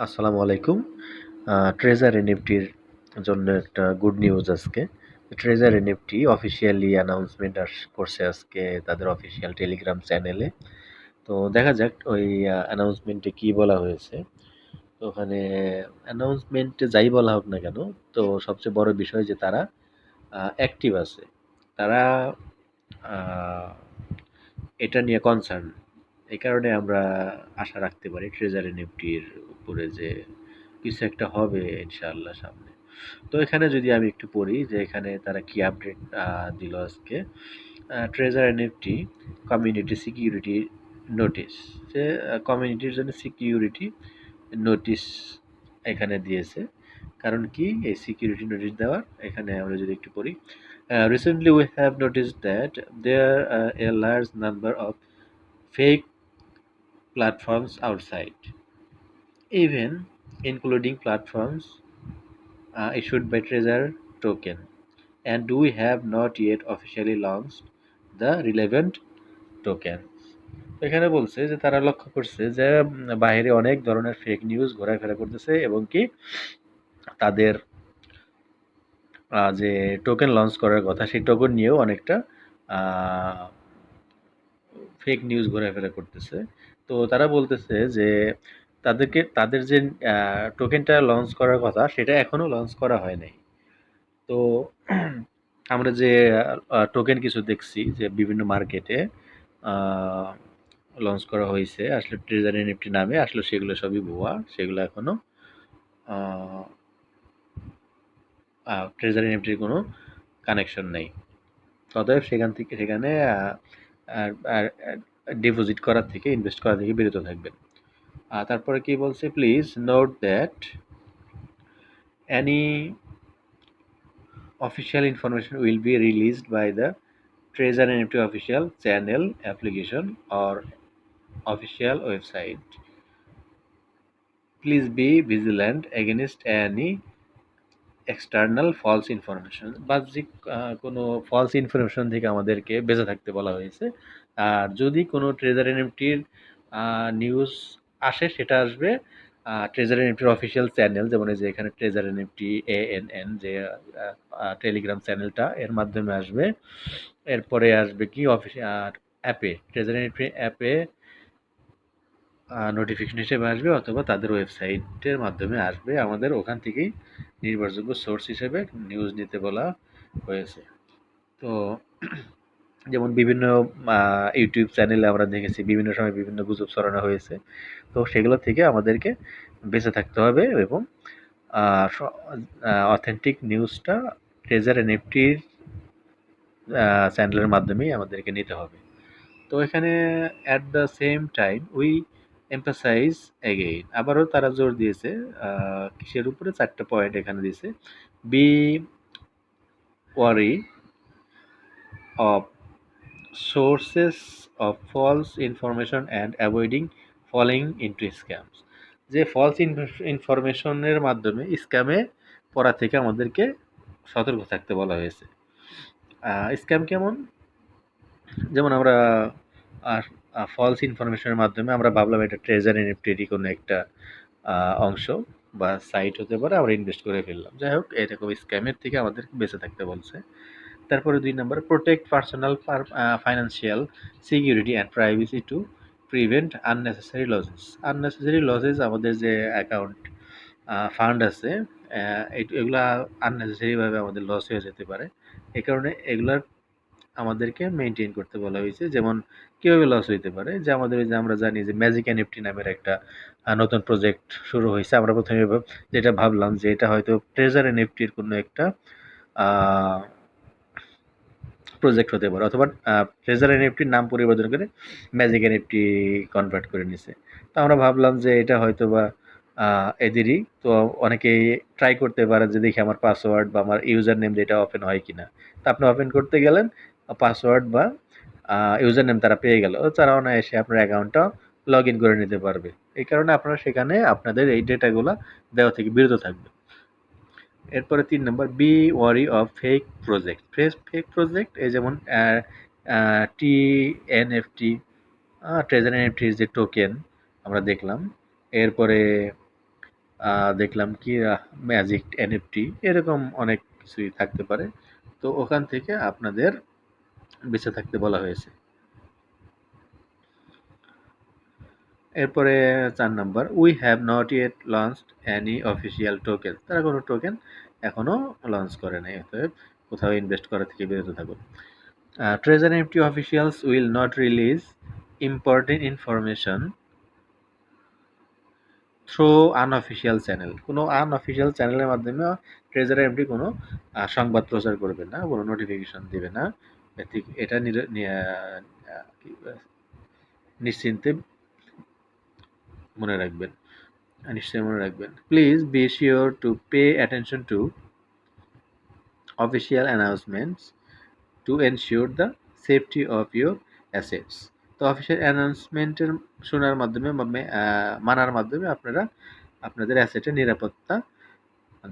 আসসালামু আলাইকুম। ট্রেজার এনএফটির জন্য একটা গুড নিউজ আজকে। ট্রেজার এনএফটি অফিসিয়ালি অ্যানাউন্সমেন্ট করছে আজকে তাদের অফিসিয়াল টেলিগ্রাম চ্যানেলে। তো দেখা যাক ওই অ্যানাউন্সমেন্টে কি বলা হয়েছে। তো ওখানে অ্যানাউন্সমেন্টে যাই বলা হোক না কেন, তো সবচেয়ে বড় বিষয় যে তারা অ্যাক্টিভ আছে। তারা আহ, এটা নিয়ে কনসার্ন। এই কারণে আমরা আশা রাখতে পারি ট্রেজার এনএফটির উপরে যে কিছু একটা হবে ইনশাআল্লাহ সামনে। তো এখানে যদি আমি একটু পড়ি যে এখানে তারা কি আপডেট দিল আজকে। Treasure NFT community security notice, যে কমিউনিটির জন্য সিকিউরিটি নোটিশ এখানে দিয়েছে। কারণ কি এই সিকিউরিটি নোটিশ দেওয়ার, এখানে আমরা যদি একটু পড়ি, recently we have notice that there a large number of fake platforms outside, even including platforms issued by Trezor token, and we have not yet officially launched the relevant token. এখানে বলছে যে তারা লক্ষ্য করছে যে বাইরে অনেক ধরনের ফেক নিউজ ঘোরাফেরা করতেছে এবং কি তাদের যে টোকেন লঞ্চ করার কথা সেই টোকেন নিয়েও অনেকটা ফেক নিউজ ঘোরাফেরা করতেছে। তো তারা বলতেছে যে তাদের যে টোকেনটা লঞ্চ করার কথা সেটা এখনো লঞ্চ করা হয় নাই। তো আমরা যে টোকেন কিছু দেখছি যে বিভিন্ন মার্কেটে লঞ্চ করা হয়েছে আসলে ট্রেজার এনএফটি নামে, আসলে সেগুলো সবই ভুয়া, সেগুলো এখনো ট্রেজার এনএফটির কোনো কানেকশন নেই। অতএব সেখানে ডিপোজিট করার থেকে, ইনভেস্ট করা থেকে বিরত থাকবেন। তারপরে কি বলছে, please note that any official information will be released by the Treasure NFT official channel, application or official website. Please be vigilant against any external false information. বাহ্যিক কোনো ফলস ইনফরমেশন থেকে আমাদেরকে বেঁচে থাকতে বলা হয়েছে। আর যদি কোনো ট্রেজার এনএফটির নিউজ আসে, সেটা আসবে ট্রেজার এনএফটির অফিসিয়াল চ্যানেল, যেমন এই যে এখানে ট্রেজার এনএফটি ANN যে টেলিগ্রাম চ্যানেলটা, এর মাধ্যমে আসবে। এরপরে আসবে কি অফিসিয়াল অ্যাপে, ট্রেজার এনএফটি অ্যাপে নোটিফিকেশন হিসেবে আসবে, অথবা তাদের ওয়েবসাইটের মাধ্যমে আসবে। আমাদের ওখান থেকেই নির্ভরযোগ্য সোর্স হিসেবে নিউজ নিতে বলা হয়েছে। তো যেমন বিভিন্ন ইউটিউব চ্যানেলে আমরা দেখেছি বিভিন্ন সময় বিভিন্ন গুজব ছড়ানো হয়েছে। তো সেগুলো থেকে আমাদেরকে বেঁচে থাকতে হবে এবং অথেন্টিক নিউজটা ট্রেজার এনএফটির চ্যানেলের মাধ্যমেই আমাদেরকে নিতে হবে। তো এখানে at the same time we emphasize again, আবারও তারা জোর দিয়েছে কিসের উপরে, 4টা পয়েন্ট এখানে দিয়েছে। Be wary of sources of false information and avoiding falling into scams, যে ফলস ইনফরমেশনের মাধ্যমে স্ক্যামে পড়া থেকে আমাদেরকে সতর্ক থাকতে বলা হয়েছে। স্ক্যাম কেমন, যেমন আমরা ফলস ইনফরমেশনের মাধ্যমে আমরা ভাবলাম এটা ট্রেজার এনএফটিরই কোনো একটা অংশ বা সাইট হতে পারে, আমরা ইনভেস্ট করে ফেললাম। যাই হোক, এরকম স্ক্যামের থেকে আমাদের বেঁচে থাকতে বলছে। তারপরে 2 number, protect personal financial security and privacy to prevent unnecessary losses. Unnecessary losses, আমাদের যে অ্যাকাউন্ট ফান্ড আছে এগুলা আননেসেসারিভাবে আমাদের লস হয়ে যেতে পারে। এই কারণে এগুলার আমাদেরকে মেইনটেইন করতে বলা হয়েছে। যেমন কিভাবে লস হইতে পারে, যে আমাদের ওই যে আমরা জানি যে ম্যাজিক এনএফটি নামের একটা নতুন প্রজেক্ট শুরু হয়েছে। আমরা প্রথমে যেটা ভাবলাম যে এটা হয়তো ট্রেজার এনএফটির কোনো একটা প্রজেক্ট হতে পারে, অথবা ট্রেজার এনএফটির নাম পরিবর্তন করে ম্যাজিক এনএফটি কনভার্ট করে নিছে। তো আমরা ভাবলাম যে এটা হয়তো বা এদেরই। তো অনেকেই ট্রাই করতে পারে যে দেখি আমার পাসওয়ার্ড বা আমার ইউজার নেম যেটা ওপেন হয় কিনা। তো আপনি ওপেন করতে গেলেন, পাসওয়ার্ড বা ইউজার নেম তারা পেয়ে গেল, তারা অনায়াসে আপনার অ্যাকাউন্টটা লগ ইন করে নিতে পারবে। এই কারণে আপনারা সেখানে আপনাদের এই ডেটাগুলো দেওয়া থেকে বিরত থাকবেন। এরপরে 3 number, be wary of fake project. Fake project এই যেমন TNFT, ট্রেজার এনএফটির যে টোকেন আমরা দেখলাম। এরপরে দেখলাম কি ম্যাজিক এনএফটি এরকম অনেক কিছুই থাকতে পারে। তো ওখান থেকে আপনাদের বেঁচে থাকতে বলা হয়েছে। এরপরে ৪ number, we have not yet launched any official token. তারা কোনো টোকেন এখনো লঞ্চ করে নাই, অতএব কোথাও ইনভেস্ট করা থেকে বিরত থাকুন। Treasury NFT officials will not release important information through unofficial channel. কোনো আনঅফিসিয়াল চ্যানেলের মাধ্যমে ট্রেজারি এমডি কোনো সংবাদ প্রচার করবে না, কোনো নোটিফিকেশন দিবে না। এটা নিশ্চিন্তে মনে রাখবেন, নিশ্চয়ই মনে রাখবেন। Please be sure to pay attention to official announcements to ensure the safety of your assets. তো অফিসিয়াল অ্যানাউন্সমেন্টের শোনার মাধ্যমে মানার মাধ্যমে আপনারা আপনাদের অ্যাসেটের নিরাপত্তা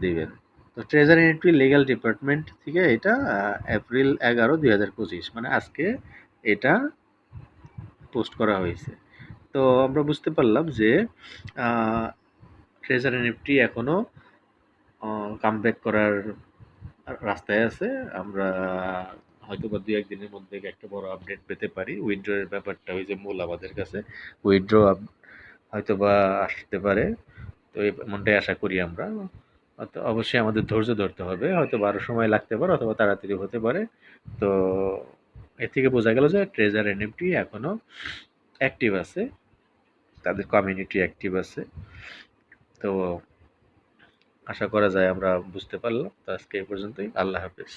দিবেন। তো ট্রেজারি এন্ট্রি লিগ্যাল ডিপার্টমেন্ট থেকে এটা এপ্রিল 11, 2025 মানে আজকে এটা পোস্ট করা হয়েছে। তো আমরা বুঝতে পারলাম যে ট্রেজারি এনএফটি এখনো কামব্যাক করার রাস্তায় আছে। আমরা হয়তোবা 2-1 দিনের মধ্যে একটা বড় আপডেট পেতে পারি। উইথড্র এর ব্যাপারটা ওই যে মূল আমাদের কাছে। উইথড্র হয়তোবা আসতে পারে। তো এমনটাই আশা করি আমরা। অবশ্যই আমাদের ধৈর্য ধরতে হবে। হয়তোবা আরো সময় লাগতে পারে অথবা তাড়াতাড়ি হতে পারে। তো এর থেকে বোঝা গেল যে ট্রেজার এনএফটি এখনো অ্যাক্টিভ আছে। তাদের কমিউনিটি অ্যাক্টিভ আছে। তো আশা করা যায় আমরা বুঝতে পারলাম। তো আজকে এই পর্যন্তই। আল্লাহ হাফেজ।